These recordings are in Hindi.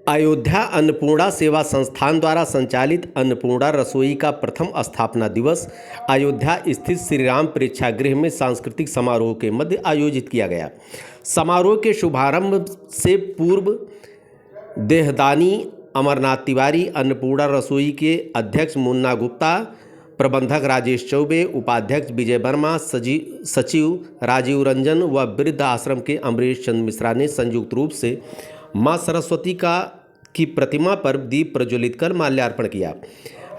अयोध्या अन्नपूर्णा सेवा संस्थान द्वारा संचालित अन्नपूर्णा रसोई का प्रथम स्थापना दिवस अयोध्या स्थित श्री राम प्रेक्षागृह में सांस्कृतिक समारोह के मध्य आयोजित किया गया। समारोह के शुभारंभ से पूर्व देहदानी अमरनाथ तिवारी, अन्नपूर्णा रसोई के अध्यक्ष मुन्ना गुप्ता, प्रबंधक राजेश चौबे, उपाध्यक्ष विजय वर्मा, सचिव राजीव रंजन व वृद्ध आश्रम के अमरीश चंद्र मिश्रा ने संयुक्त रूप से मां सरस्वती की प्रतिमा पर दीप प्रज्वलित कर माल्यार्पण किया।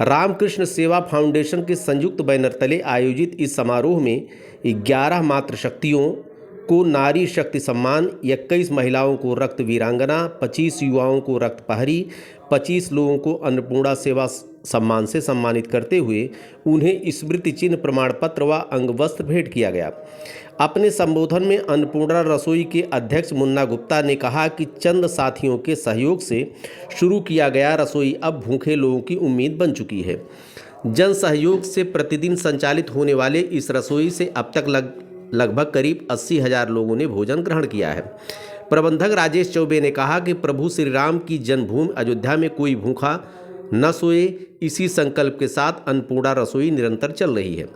रामकृष्ण सेवा फाउंडेशन के संयुक्त बैनर तले आयोजित इस समारोह में 11 मातृशक्तियों को नारी शक्ति सम्मान, 21 महिलाओं को रक्त वीरांगना, 25 युवाओं को रक्त पहरी, 25 लोगों को अन्नपूर्णा सेवा सम्मान से सम्मानित करते हुए उन्हें स्मृति चिन्ह, प्रमाण पत्र व अंगवस्त्र भेंट किया गया। अपने संबोधन में अन्नपूर्णा रसोई के अध्यक्ष मुन्ना गुप्ता ने कहा कि चंद साथियों के सहयोग से शुरू किया गया रसोई अब भूखे लोगों की उम्मीद बन चुकी है। जन सहयोग से प्रतिदिन संचालित होने वाले इस रसोई से अब तक लगभग करीब 80,000 लोगों ने भोजन ग्रहण किया है। प्रबंधक राजेश चौबे ने कहा कि प्रभु श्री राम की जन्मभूमि अयोध्या में कोई भूखा न सोए, इसी संकल्प के साथ अन्नपूर्णा रसोई निरंतर चल रही है।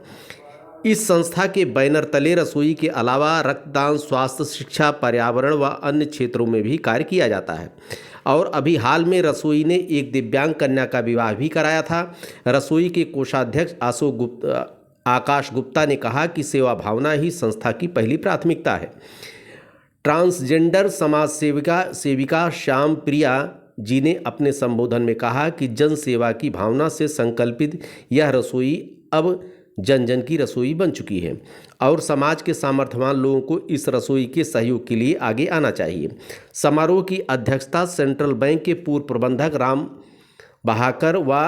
इस संस्था के बैनर तले रसोई के अलावा रक्तदान, स्वास्थ्य, शिक्षा, पर्यावरण व अन्य क्षेत्रों में भी कार्य किया जाता है और अभी हाल में रसोई ने एक दिव्यांग कन्या का विवाह भी कराया था। रसोई के कोषाध्यक्ष आकाश गुप्ता ने कहा कि सेवा भावना ही संस्था की पहली प्राथमिकता है। ट्रांसजेंडर समाज सेविका श्याम प्रिया जी ने अपने संबोधन में कहा कि जन सेवा की भावना से संकल्पित यह रसोई अब जन जन की रसोई बन चुकी है और समाज के सामर्थ्यवान लोगों को इस रसोई के सहयोग के लिए आगे आना चाहिए। समारोह की अध्यक्षता सेंट्रल बैंक के पूर्व प्रबंधक राम बहाकर व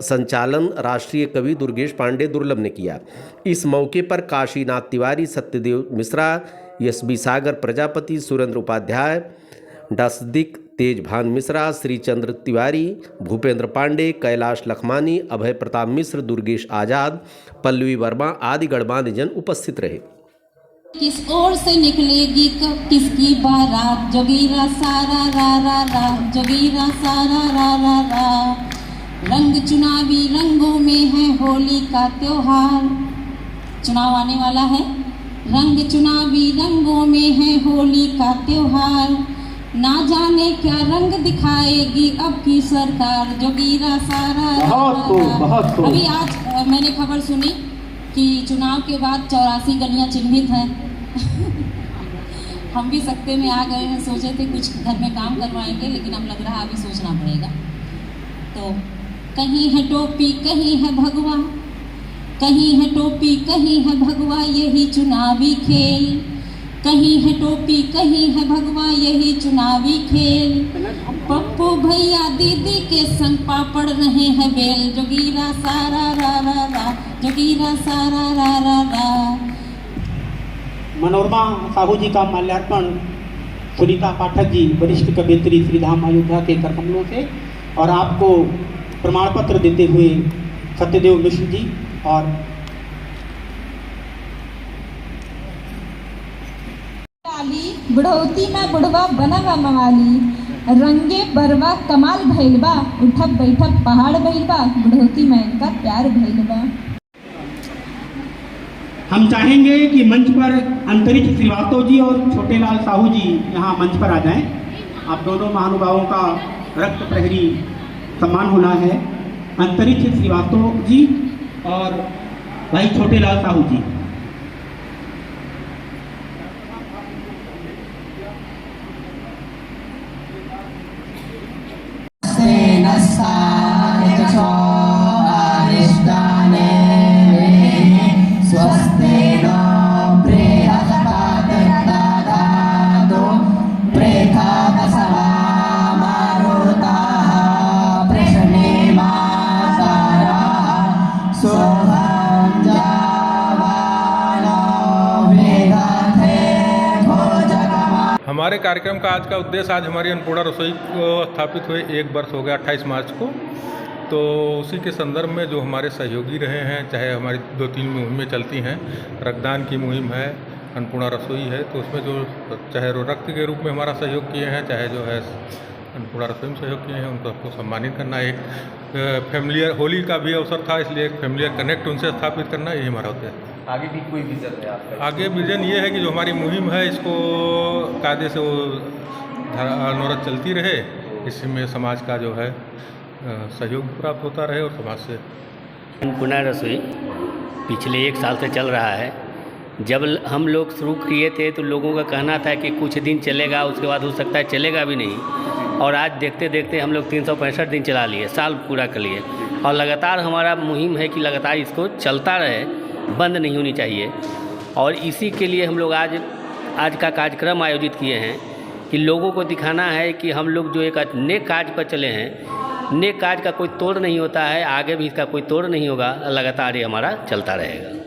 संचालन राष्ट्रीय कवि दुर्गेश पांडे दुर्लभ ने किया। इस मौके पर काशीनाथ तिवारी, सत्यदेव मिश्रा, एसबी सागर प्रजापति, सुरेंद्र उपाध्याय, डसदिक तेजभान मिश्रा, श्रीचंद्र तिवारी, भूपेंद्र पांडे, कैलाश लखमानी, अभय प्रताप मिश्र, दुर्गेश आजाद, पल्लवी वर्मा आदि गणमान्य जन उपस्थित रहे। किस ओर से निकलेगी कब किसकी बारात, जोगीरा सारा रा रा रा, जोगीरा सारा रा रा रा। रंग चुनावी रंगों में है होली का त्योहार, चुनाव आने वाला है। रंग चुनावी रंगों में है होली का त्योहार, ना जाने क्या रंग दिखाएगी अब की सरकार, जोगीरा सारा बहुत अभी आज मैंने खबर सुनी कि चुनाव के बाद 84 गलियां चिन्हित हैं। हम भी सत्ते में आ गए हैं, सोचे थे कुछ घर में काम करवाएंगे, लेकिन अब लग रहा अभी सोचना पड़ेगा। तो कहीं है टोपी कहीं है भगवा, कहीं है टोपी कहीं है भगवा, यही चुनावी खेल। कहीं है टोपी कहीं है भगवा, यही चुनावी खेल। पप्पू भैया दीदी के संग पापड़ रहे हैं बेल, जोगीरा सारा रा रा रा, जोगीरा सारा रा रा रा। मनोरमा साहू जी का माल्यार्पण सुनीता पाठक जी, वरिष्ठ कवयित्री श्रीधाम अयोध्या के करकमलों से, और आपको प्रमाण पत्र देते हुए सत्यदेव मिश्र जी और बुढ़ौती में बुढ़वा बनवा मवाली, रंगे बरवा कमाल भैलबा, उठक बैठक पहाड़ भैलबा, बुढ़ौती में का प्यार भैलबा। हम चाहेंगे कि मंच पर अंतरिक्ष श्रीवास्तव जी और छोटेलाल साहू जी यहाँ मंच पर आ जाएं। आप दोनों महानुभावों का रक्त प्रहरी सम्मान होना है। अंतरिक्ष श्रीवास्तव जी और भाई छोटेलाल साहू जी। हमारे कार्यक्रम का आज का उद्देश्य, आज हमारी अन्नपूर्णा रसोई को स्थापित हुए 1 वर्ष हो गया 28 मार्च को। तो उसी के संदर्भ में जो हमारे सहयोगी रहे हैं, चाहे हमारी 2-3 मुहिमें चलती हैं, रक्तदान की मुहिम है, अन्नपूर्णा रसोई है, तो उसमें जो चाहे रक्त के रूप में हमारा सहयोग किए हैं, चाहे जो है अन्नपूर्णा रसोई में सहयोग किए हैं, उनको सबको सम्मानित करना। एक फैमिलियर होली का भी अवसर था, इसलिए एक फैमिलियर कनेक्ट उनसे स्थापित करना, यही हमारा उद्देश्य है। आगे भी कोई विज़न है आपका? आगे विज़न ये है कि जो हमारी मुहिम है इसको कायदे से वो अनवरत चलती रहे, इसमें समाज का जो है सहयोग प्राप्त होता रहे और समाज से। अन्नपूर्णा रसोई पिछले 1 साल से चल रहा है। जब हम लोग शुरू किए थे तो लोगों का कहना था कि कुछ दिन चलेगा, उसके बाद हो सकता है चलेगा भी नहीं, और आज देखते देखते हम लोग 365 दिन चला लिए, साल पूरा कर लिए, और लगातार हमारा मुहिम है कि लगातार इसको चलता रहे, बंद नहीं होनी चाहिए। और इसी के लिए हम लोग आज का कार्यक्रम आयोजित किए हैं कि लोगों को दिखाना है कि हम लोग जो एक नेक कार्य पर चले हैं, नेक कार्य का कोई तोड़ नहीं होता है, आगे भी इसका कोई तोड़ नहीं होगा, लगातार ये हमारा चलता रहेगा।